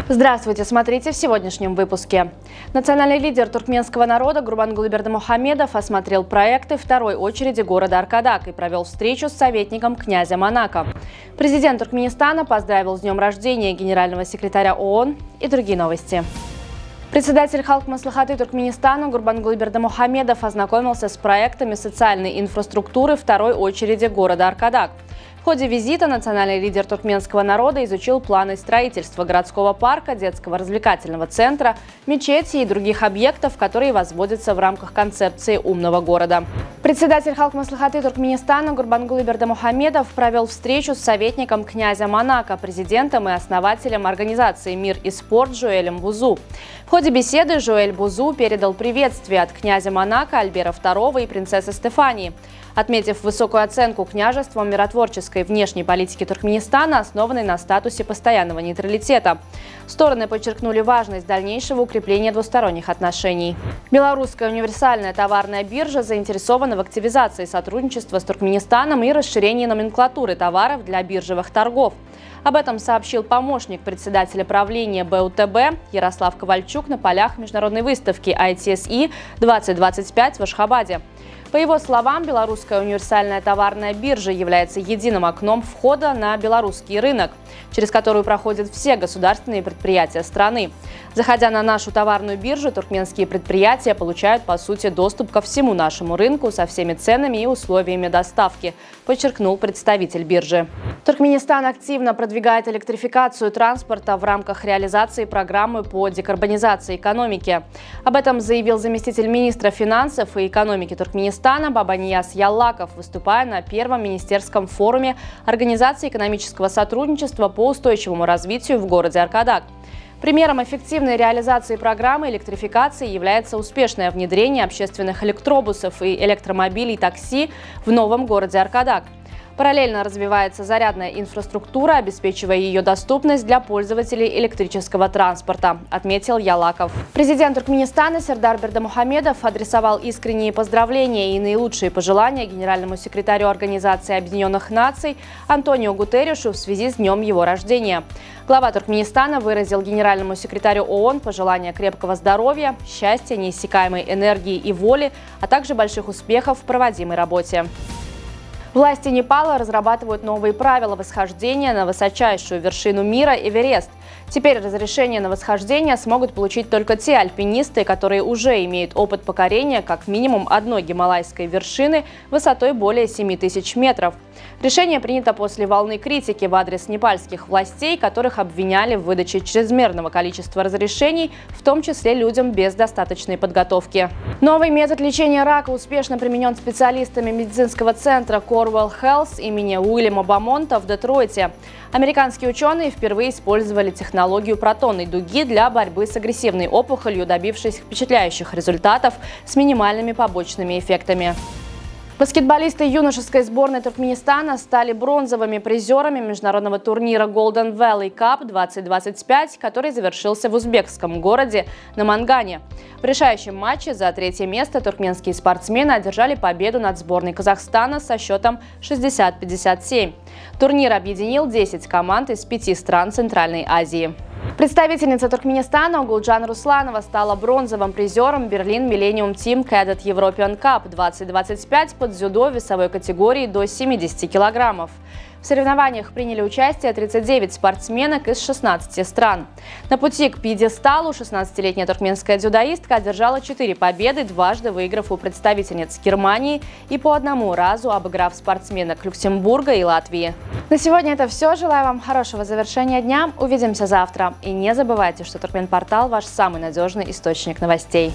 Здравствуйте, смотрите в сегодняшнем выпуске. Национальный лидер туркменского народа Гурбангулы Бердымухамедов осмотрел проекты второй очереди города Аркадак и провел встречу с советником князя Монако. Президент Туркменистана поздравил с днем рождения генерального секретаря ООН и другие новости. Председатель Халк Маслихаты Туркменистана Гурбангулы Бердымухамедов ознакомился с проектами социальной инфраструктуры второй очереди города Аркадак. В ходе визита национальный лидер туркменского народа изучил планы строительства городского парка, детского развлекательного центра, мечети и других объектов, которые возводятся в рамках концепции умного города. Председатель Халк Маслихаты Туркменистана Гурбангулы Бердымухамедов провел встречу с советником князя Монако, президентом и основателем организации «Мир и спорт» Жоэлем Бузу. В ходе беседы Жоэль Бузу передал приветствие от князя Монако Альбера II и принцессы Стефании, отметив высокую оценку княжеством миротворческой внешней политики Туркменистана, основанной на статусе постоянного нейтралитета. Стороны подчеркнули важность дальнейшего укрепления двусторонних отношений. Белорусская универсальная товарная биржа заинтересована в активизации сотрудничества с Туркменистаном и расширении номенклатуры товаров для биржевых торгов. Об этом сообщил помощник председателя правления БУТБ Ярослав Ковальчук на полях международной выставки ITSE 2025 в Ашхабаде. По его словам, Белорусская универсальная товарная биржа является единым окном входа на белорусский рынок, через которую проходят все государственные предприятия страны. Заходя на нашу товарную биржу, туркменские предприятия получают, по сути, доступ ко всему нашему рынку со всеми ценами и условиями доставки, подчеркнул представитель биржи. Туркменистан активно продвигает электрификацию транспорта в рамках реализации программы по декарбонизации экономики. Об этом заявил заместитель министра финансов и экономики Туркменистана Бабанияз Яллаков, выступая на первом министерском форуме Организации экономического сотрудничества по устойчивому развитию в городе Аркадак. Примером эффективной реализации программы электрификации является успешное внедрение общественных электробусов и электромобилей такси в новом городе Аркадак. Параллельно развивается зарядная инфраструктура, обеспечивая ее доступность для пользователей электрического транспорта, отметил Яллаков. Президент Туркменистана Сердар Бердымухамедов адресовал искренние поздравления и наилучшие пожелания генеральному секретарю Организации Объединенных Наций Антонио Гутерришу в связи с днем его рождения. Глава Туркменистана выразил генеральному секретарю ООН пожелания крепкого здоровья, счастья, неиссякаемой энергии и воли, а также больших успехов в проводимой работе. Власти Непала разрабатывают новые правила восхождения на высочайшую вершину мира Эверест. Теперь разрешение на восхождение смогут получить только те альпинисты, которые уже имеют опыт покорения как минимум одной гималайской вершины высотой более 7000 метров. Решение принято после волны критики в адрес непальских властей, которых обвиняли в выдаче чрезмерного количества разрешений, в том числе людям без достаточной подготовки. Новый метод лечения рака успешно применен специалистами медицинского центра Corwell Health имени Уильяма Бамонта в Детройте. Американские ученые впервые использовали технологию протонной дуги для борьбы с агрессивной опухолью, добившись впечатляющих результатов с минимальными побочными эффектами. Баскетболисты юношеской сборной Туркменистана стали бронзовыми призерами международного турнира Golden Valley Cup 2025, который завершился в узбекском городе Намангане. В решающем матче за третье место туркменские спортсмены одержали победу над сборной Казахстана со счетом 60-57. Турнир объединил 10 команд из 5 стран Центральной Азии. Представительница Туркменистана Гулджан Русланова стала бронзовым призером Berlin Millennium Team Cadet European Cup 2025 под дзюдо в весовой категории до 70 килограммов. В соревнованиях приняли участие 39 спортсменок из 16 стран. На пути к пьедесталу 16-летняя туркменская дзюдоистка одержала 4 победы, дважды выиграв у представительниц Германии и по одному разу обыграв спортсменок Люксембурга и Латвии. На сегодня это все. Желаю вам хорошего завершения дня. Увидимся завтра. И не забывайте, что Туркменпортал – ваш самый надежный источник новостей.